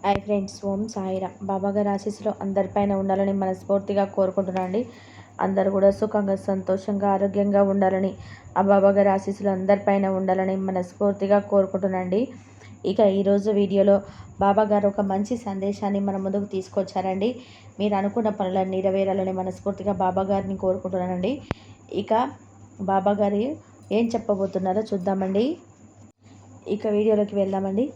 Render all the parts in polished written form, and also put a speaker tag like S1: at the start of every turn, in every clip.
S1: Hi friends, ఓం సాయిరామ్. బాబాగారి ఆశీస్సులు అందరిపైన ఉండాలని మనస్ఫూర్తిగా కోరుకుంటున్నాండి. అందరూ కూడా సుఖంగా, సంతోషంగా, ఆరోగ్యంగా ఉండాలని, ఆ బాబాగారి ఆశీస్సులు అందరిపైన ఉండాలని మనస్ఫూర్తిగా కోరుకుంటున్నాండి. ఇక ఈరోజు వీడియోలో బాబాగారు ఒక మంచి సందేశాన్ని మన ముందుకు తీసుకొచ్చారండి. మీరు అనుకున్న పనులను నెరవేరాలని మనస్ఫూర్తిగా బాబాగారిని కోరుకుంటున్నానండి. ఇక బాబాగారు ఏం చెప్పబోతున్నారో చూద్దామండి. ఇక వీడియోలోకి వెళ్దామండి.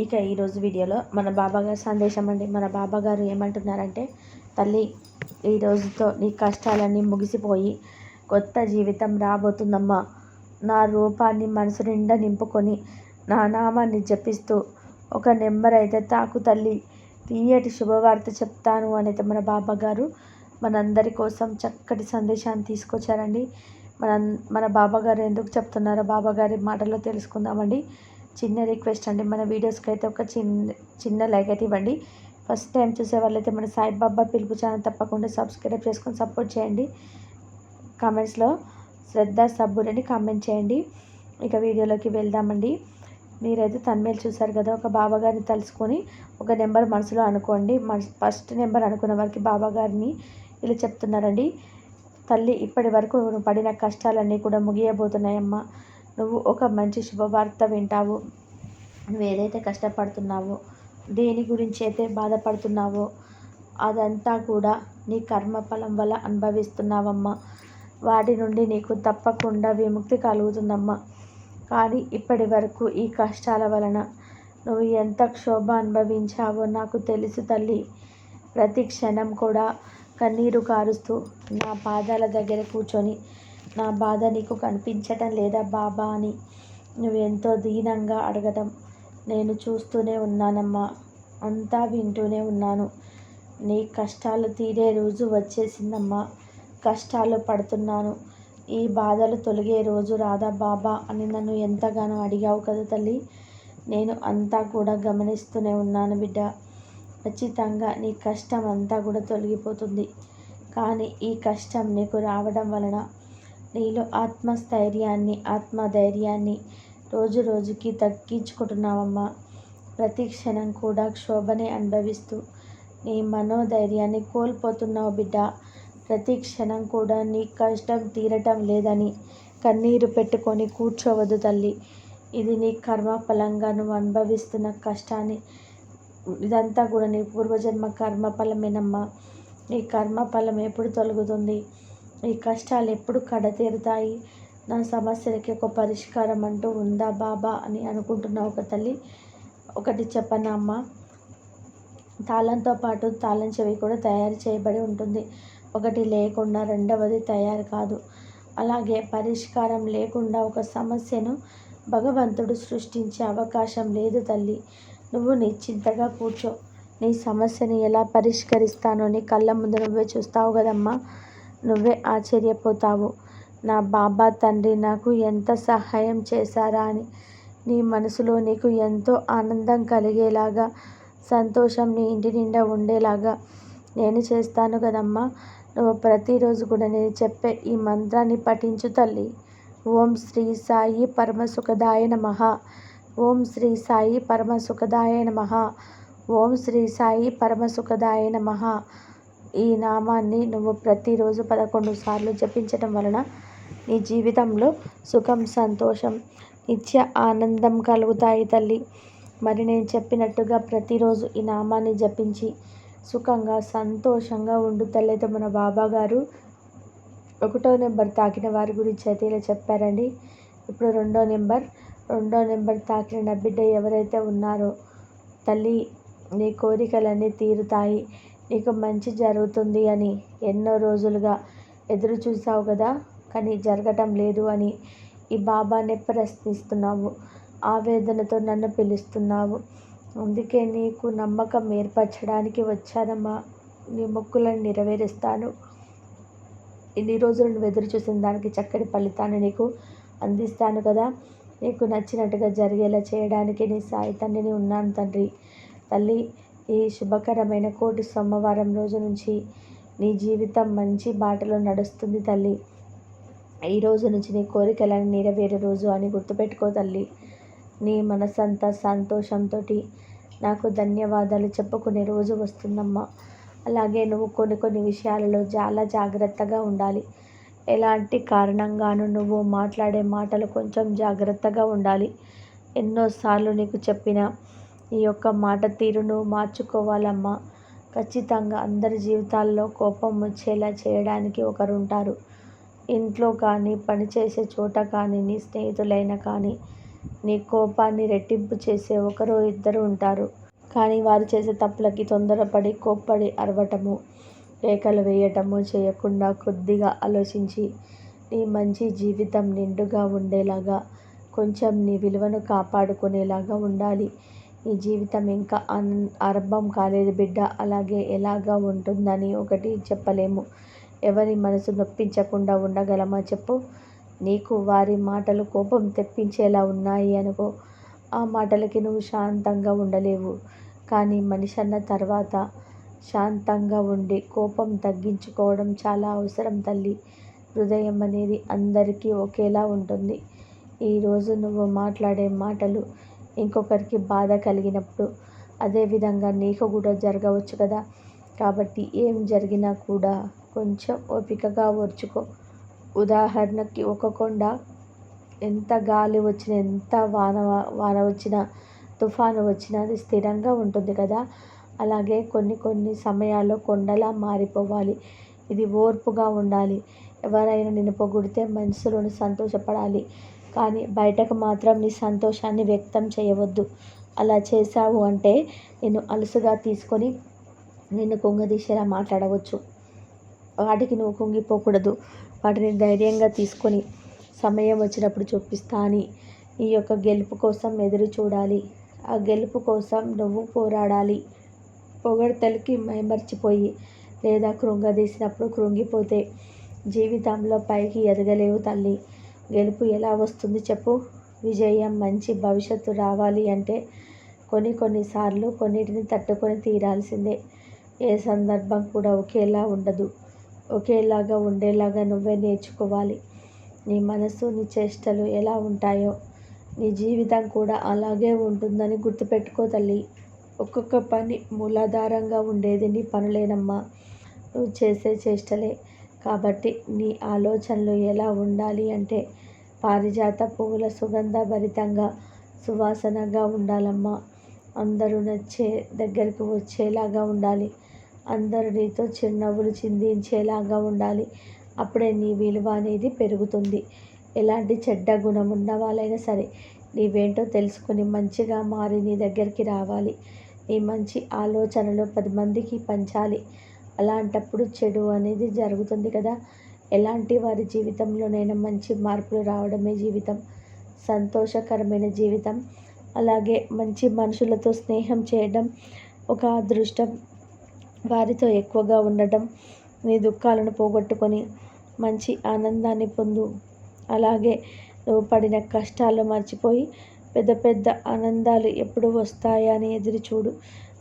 S1: ఇక ఈరోజు వీడియోలో మన బాబాగారి సందేశం అండి. మన బాబాగారు ఏమంటున్నారంటే, తల్లి, ఈ రోజుతో నీ కష్టాలన్నీ ముగిసిపోయి కొత్త జీవితం రాబోతుందమ్మా. నా రూపాన్ని మనసు నిండా నింపుకొని నా నామాన్ని జపిస్తూ ఒక నెంబర్ అయితే తాకు తల్లి, తీయటి శుభవార్త చెప్తాను అనేది మన బాబాగారు మనందరి కోసం చక్కటి సందేశాన్ని తీసుకొచ్చారండి. మన బాబాగారు ఎందుకు చెప్తున్నారో బాబాగారి మాటల్లో తెలుసుకుందామండి. చిన్న రిక్వెస్ట్ అండి, మన వీడియోస్కి అయితే ఒక చిన్న లైక్ అయితే ఇవ్వండి. ఫస్ట్ టైం చూసే వాళ్ళైతే మన సాయిబాబా పిలుపు ఛానల్ తప్పకుండా సబ్స్క్రైబ్ చేసుకొని సపోర్ట్ చేయండి. కామెంట్స్లో శ్రద్ధ సబ్బుర్ అని కామెంట్ చేయండి. ఇక వీడియోలోకి వెళ్దామండి. మీరైతే తన్మేలు చూసారు కదా, ఒక బాబాగారిని తలుసుకొని ఒక నెంబర్ మనసులో అనుకోండి. ఫస్ట్ నెంబర్ అనుకున్న వారికి బాబాగారిని ఇలా చెప్తున్నారండి. తల్లి, ఇప్పటి వరకు నువ్వు పడిన కష్టాలన్నీ కూడా ముగియబోతున్నాయమ్మా. నువ్వు ఒక మంచి శుభవార్త వింటావు. నువ్వు ఏదైతే కష్టపడుతున్నావో, దేని గురించి అయితే బాధపడుతున్నావో అదంతా కూడా నీ కర్మఫలం వల్ల అనుభవిస్తున్నావమ్మా. వాటి నుండి నీకు తప్పకుండా విముక్తి కలుగుతుందమ్మా. కానీ ఇప్పటి వరకు ఈ కష్టాల వలన నువ్వు ఎంత క్షోభ అనుభవించావో నాకు తెలుసు తల్లి. ప్రతి క్షణం కూడా కన్నీరు కారుస్తూ నా పాదాల దగ్గర కూర్చొని, నా బాధ నీకు కనిపించటం లేదా బాబా అని నువ్వెంతో దీనంగా అడగటం నేను చూస్తూనే ఉన్నానమ్మా. అంతా వింటూనే ఉన్నాను. నీ కష్టాలు తీరే రోజు వచ్చేసిందమ్మా. కష్టాలు పడుతున్నాను, ఈ బాధలు తొలగే రోజు రాదా బాబా అని నన్ను ఎంతగానో అడిగావు కదా తల్లి. నేను అంతా కూడా గమనిస్తూనే ఉన్నాను బిడ్డ. ఖచ్చితంగా నీ కష్టం అంతా కూడా తొలగిపోతుంది. కానీ ఈ కష్టం నీకు రావడం వలన నీలో ఆత్మస్థైర్యాన్ని, ఆత్మధైర్యాన్ని రోజు రోజుకి తగ్గించుకుంటున్నావమ్మా. ప్రతి క్షణం కూడా క్షోభనే అనుభవిస్తూ నీ మనోధైర్యాన్ని కోల్పోతున్నావు బిడ్డ. ప్రతి క్షణం కూడా నీ కష్టం తీరటం లేదని కన్నీరు పెట్టుకొని కూర్చోవద్దు తల్లి. ఇది నీ కర్మఫలంగా నువ్వు అనుభవిస్తున్న కష్టాన్ని, ఇదంతా కూడా నీ పూర్వజన్మ కర్మఫలమేనమ్మా. నీ కర్మఫలం ఎప్పుడు తొలగుతుంది? ఈ కష్టాలు ఎప్పుడు కడతీరుతాయి? నా సమస్యలకి ఒక పరిష్కారం అంటూ ఉందా బాబా అని అనుకుంటున్నావు ఒక తల్లి. ఒకటి చెప్పనా అమ్మ, తాళంతో పాటు తాళం చెవి కూడా తయారు చేయబడి ఉంటుంది. ఒకటి లేకుండా రెండవది తయారు కాదు. అలాగే పరిష్కారం లేకుండా ఒక సమస్యను భగవంతుడు సృష్టించే అవకాశం లేదు తల్లి. నువ్వు నిశ్చింతగా కూర్చో. నీ సమస్యని ఎలా పరిష్కరిస్తానో నీ కళ్ళ ముందు నువ్వే చూస్తావు కదమ్మా. నువ్వే ఆశ్చర్యపోతావు, నా బాబా తండ్రి నాకు ఎంత సహాయం చేశారా అని. నీ మనసులో నీకు ఎంతో ఆనందం కలిగేలాగా, సంతోషం నీ ఇంటి నిండా ఉండేలాగా నేను చేస్తాను కదమ్మా. నువ్వు ప్రతిరోజు కూడా నేను చెప్పే ఈ మంత్రాన్ని పఠించు తల్లి. ఓం శ్రీ సాయి పరమసుఖదాయ నమః. ఓం శ్రీ సాయి పరమసుఖదాయ నమః. ఓం శ్రీ సాయి పరమసుఖదాయ నమః. ఈ నామాన్ని నువ్వు ప్రతిరోజు 11 సార్లు జపించటం వలన నీ జీవితంలో సుఖం, సంతోషం, నిత్య ఆనందం కలుగుతాయి తల్లి. మరి నేను చెప్పినట్టుగా ప్రతిరోజు ఈ నామాన్ని జపించి సుఖంగా, సంతోషంగా ఉండు తల్లి. అయితే మన బాబాగారు 1వ నెంబర్ తాకిన వారి గురించి అయితే ఇలా చెప్పారండి. ఇప్పుడు 2వ నెంబర్ తాకిన నా బిడ్డ ఎవరైతే ఉన్నారో తల్లి, నీ కోరికలన్నీ తీరుతాయి, నీకు మంచి జరుగుతుంది అని ఎన్నో రోజులుగా ఎదురు చూసావు కదా, కానీ జరగటం లేదు అని ఈ బాబానే ప్రశ్నిస్తున్నావు. ఆవేదనతో నన్ను పిలుస్తున్నావు. అందుకే నీకు నమ్మకం ఏర్పరచడానికి వచ్చానమ్మా. నీ మొక్కులను నెరవేరుస్తాను. ఇన్ని రోజులు నువ్వు ఎదురు చూసిన దానికి చక్కటి ఫలితాన్ని నీకు అందిస్తాను కదా. నీకు నచ్చినట్టుగా జరిగేలా చేయడానికి నీ సాయి తండ్రిని ఉన్నాను తండ్రి. తల్లి, ఈ శుభకరమైన కోటి సోమవారం రోజు నుంచి నీ జీవితం మంచి బాటలో నడుస్తుంది తల్లి. ఈ రోజు నుంచి నీ కోరికలను నెరవేరే రోజు అని గుర్తుపెట్టుకో తల్లి. నీ మనసంతా సంతోషంతో నాకు ధన్యవాదాలు చెప్పుకునే రోజు వస్తుందమ్మా. అలాగే నువ్వు కొన్ని కొన్ని విషయాలలో చాలా జాగ్రత్తగా ఉండాలి. ఎలాంటి కారణంగాను నువ్వు మాట్లాడే మాటలు కొంచెం జాగ్రత్తగా ఉండాలి. ఎన్నోసార్లు నీకు చెప్పిన ఈ యొక్క మాట తీరు నువ్వు మార్చుకోవాలమ్మా. ఖచ్చితంగా అందరి జీవితాల్లో కోపం వచ్చేలా చేయడానికి ఒకరుంటారు. ఇంట్లో కానీ, పనిచేసే చోట కానీ, నీ స్నేహితులైనా కానీ, నీ కోపాన్ని రెట్టింపు చేసే ఒకరు ఇద్దరు ఉంటారు. కానీ వారు చేసే తప్పులకి తొందరపడి కోప్పడి అరవటము, కేకలు వేయటము చేయకుండా కొద్దిగా ఆలోచించి నీ మంచి జీవితం నిండుగా ఉండేలాగా, కొంచెం నీ విలువను కాపాడుకునేలాగా ఉండాలి. నీ జీవితం ఇంకా ఆరంభం కాలేదు బిడ్డ. అలాగే ఎలాగా ఉంటుందని ఒకటి చెప్పలేము. ఎవరి మనసు నొప్పించకుండా ఉండగలమా చెప్పు? నీకు వారి మాటలు కోపం తెప్పించేలా ఉన్నాయి అనుకో, ఆ మాటలకి నువ్వు శాంతంగా ఉండలేవు. కానీ మనిషి అన్న తర్వాత శాంతంగా ఉండి కోపం తగ్గించుకోవడం చాలా అవసరం తల్లి. హృదయం అనేది అందరికీ ఒకేలా ఉంటుంది. ఈరోజు నువ్వు మాట్లాడే మాటలు ఇంకొకరికి బాధ కలిగినప్పుడు అదేవిధంగా నీకు కూడా జరగవచ్చు కదా. కాబట్టి ఏం జరిగినా కూడా కొంచెం ఓపికగా ఓర్చుకో. ఉదాహరణకి ఒక కొండ ఎంత గాలి వచ్చినా, ఎంత వాన వచ్చినా, తుఫాను వచ్చినా అది స్థిరంగా ఉంటుంది కదా. అలాగే కొన్ని కొన్ని సమయాల్లో కొండలా మారిపోవాలి. ఇది ఓర్పుగా ఉండాలి. ఎవరైనా నిన్ను పొగిడితే మనసులోని సంతోషపడాలి. కానీ బయటకు మాత్రం నీ సంతోషాన్ని వ్యక్తం చేయవద్దు. అలా చేశావు అంటే నిన్ను అలుసుగా తీసుకొని నిన్ను కుంగదీసేలా మాట్లాడవచ్చు. వాటికి నువ్వు కుంగిపోకూడదు. వాటిని ధైర్యంగా తీసుకొని సమయం వచ్చినప్పుడు చూపిస్తా అని నీ యొక్క గెలుపు కోసం ఎదురు చూడాలి. ఆ గెలుపు కోసం నువ్వు పోరాడాలి. పొగడ్తలకి మైమర్చిపోయి లేదా కృంగదీసినప్పుడు కృంగిపోతే జీవితంలో పైకి ఎదగలేవు తల్లి. గెలుపు ఎలా వస్తుంది చెప్పు? విజయం, మంచి భవిష్యత్తు రావాలి అంటే కొన్నిసార్లు కొన్నిటిని తట్టుకొని తీరాల్సిందే. ఏ సందర్భం కూడా ఒకేలా ఉండదు. ఒకేలాగా ఉండేలాగా నువ్వే నేర్చుకోవాలి. నీ మనసు, నీ చేష్టలు ఎలా ఉంటాయో నీ జీవితం కూడా అలాగే ఉంటుందని గుర్తుపెట్టుకో తల్లి. ఒక్కొక్క పని మూలాధారంగా ఉండేది నీ పనులేనమ్మా, నువ్వు చేసే చేష్టలే. కాబట్టి నీ ఆలోచనలు ఎలా ఉండాలి అంటే పారిజాత పువ్వుల సుగంధభరితంగా, సువాసనగా ఉండాలమ్మా. అందరూ నచ్చే దగ్గరికి వచ్చేలాగా ఉండాలి. అందరూ నీతో చిరునవ్వులు చిందించేలాగా ఉండాలి. అప్పుడే నీ విలువ అనేది పెరుగుతుంది. ఎలాంటి చెడ్డ గుణం ఉన్న వాళ్ళైనా సరే నీవేంటో తెలుసుకుని మంచిగా మారి నీ దగ్గరికి రావాలి. నీ మంచి ఆలోచనలు 10 మందికి పంచాలి. అలాంటప్పుడు చెడు అనేది జరుగుతుంది కదా. ఎలాంటి వారి జీవితంలోనైనా మంచి మార్పులు రావడమే జీవితం, సంతోషకరమైన జీవితం. అలాగే మంచి మనుషులతో స్నేహం చేయడం ఒక అదృష్టం. వారితో ఎక్కువగా ఉండటం, నీ దుఃఖాలను పోగొట్టుకొని మంచి ఆనందాన్ని పొందు. అలాగే నువ్వు పడిన కష్టాలు మర్చిపోయి పెద్ద పెద్ద ఆనందాలు ఎప్పుడు వస్తాయా అని ఎదురు చూడు.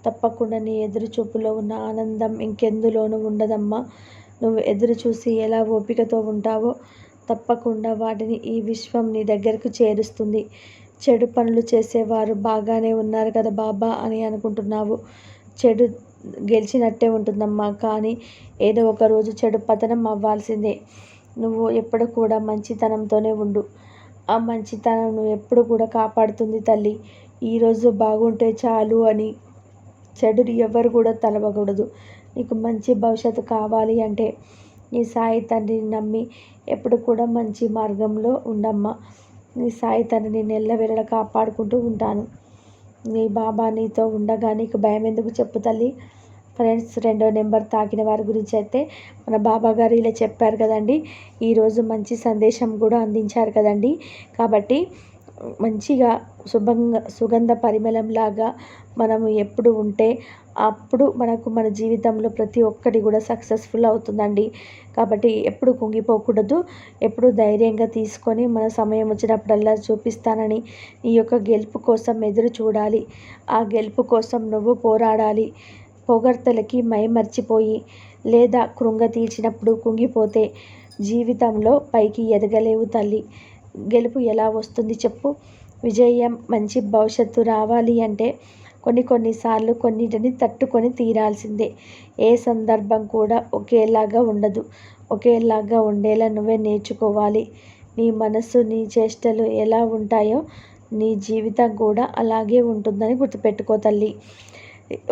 S1: తప్పకుండా నీ ఎదురు చూపులో ఉన్న ఆనందం ఇంకెందులోనూ ఉండదమ్మా. నువ్వు ఎదురు చూసి ఎలా ఓపికతో ఉంటావో తప్పకుండా వాటిని ఈ విశ్వం నీ దగ్గరకు చేరుస్తుంది. చెడు పనులు చేసేవారు బాగానే ఉన్నారు కదా బాబా అని అనుకుంటున్నావు. చెడు గెలిచినట్టే ఉంటుందమ్మా. కానీ ఏదో ఒక రోజు చెడు పతనం అవ్వాల్సిందే. నువ్వు ఎప్పుడు కూడా మంచితనంతోనే ఉండు. ఆ మంచితనం నువ్వు ఎప్పుడు కూడా కాపాడుతుంది తల్లి. ఈరోజు బాగుంటే చాలు అని చెడుని ఎవరు కూడా తలవకూడదు. నీకు మంచి భవిష్యత్తు కావాలి అంటే నీ సాయి తండ్రిని నమ్మి ఎప్పుడు కూడా మంచి మార్గంలో ఉండమ్మా. నీ సాయి తండ్రిని నెల్లవేళలా కాపాడుకుంటూ ఉంటాను. నీ బాబా నీతో ఉండగా నీకు భయం ఎందుకు చెప్పు తల్లి. ఫ్రెండ్స్, 2వ నెంబర్ తాకిన వారి గురించి అయితే మన బాబా గారు ఇలా చెప్పారు కదండి. ఈరోజు మంచి సందేశం కూడా అందించారు కదండి. కాబట్టి మంచిగా సుగంధ పరిమళంలాగా మనము ఎప్పుడు ఉంటే అప్పుడు మనకు మన జీవితంలో ప్రతి ఒక్కటి కూడా సక్సెస్ఫుల్ అవుతుందండి. కాబట్టి ఎప్పుడు కుంగిపోకూడదు. ఎప్పుడు ధైర్యంగా తీసుకొని మన సమయం వచ్చినప్పుడల్లా చూపిస్తానని ఈ యొక్క గెలుపు కోసం ఎదురు చూడాలి. ఆ గెలుపు కోసం నువ్వు పోరాడాలి. పొగడ్తలకి మైమర్చిపోయి లేదా కృంగతీర్చినప్పుడు కుంగిపోతే జీవితంలో పైకి ఎదగలేవు తల్లి. గెలుపు ఎలా వస్తుంది చెప్పు? విజయం, మంచి భవిష్యత్తు రావాలి అంటే కొన్నిసార్లు కొన్నిటిని తట్టుకొని తీరాల్సిందే. ఏ సందర్భం కూడా ఒకేలాగా ఉండదు. ఒకేలాగా ఉండేలా నువ్వే నేర్చుకోవాలి. నీ మనసు నీ చేష్టలు ఎలా ఉంటాయో నీ జీవితం కూడా అలాగే ఉంటుందని గుర్తుపెట్టుకో తల్లి.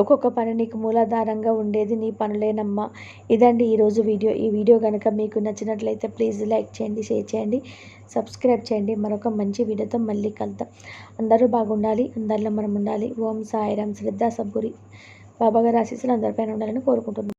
S1: ఒక్కొక్క పని నీకు మూలాధారంగా ఉండేది నీ పనులేనమ్మా. ఇదండి ఈరోజు వీడియో. ఈ వీడియో కనుక మీకు నచ్చినట్లయితే ప్లీజ్ లైక్ చేయండి, షేర్ చేయండి, సబ్స్క్రైబ్ చేయండి. మరొక మంచి వీడియోతో మళ్ళీ కలుద్దాం. అందరూ బాగుండాలి, అందరిలో మనం ఉండాలి. ఓం సాయిరాం. శ్రద్ధ సద్గురు బాబాగారి ఆశీస్సులు అందరిపైన ఉండాలని కోరుకుంటున్నాను.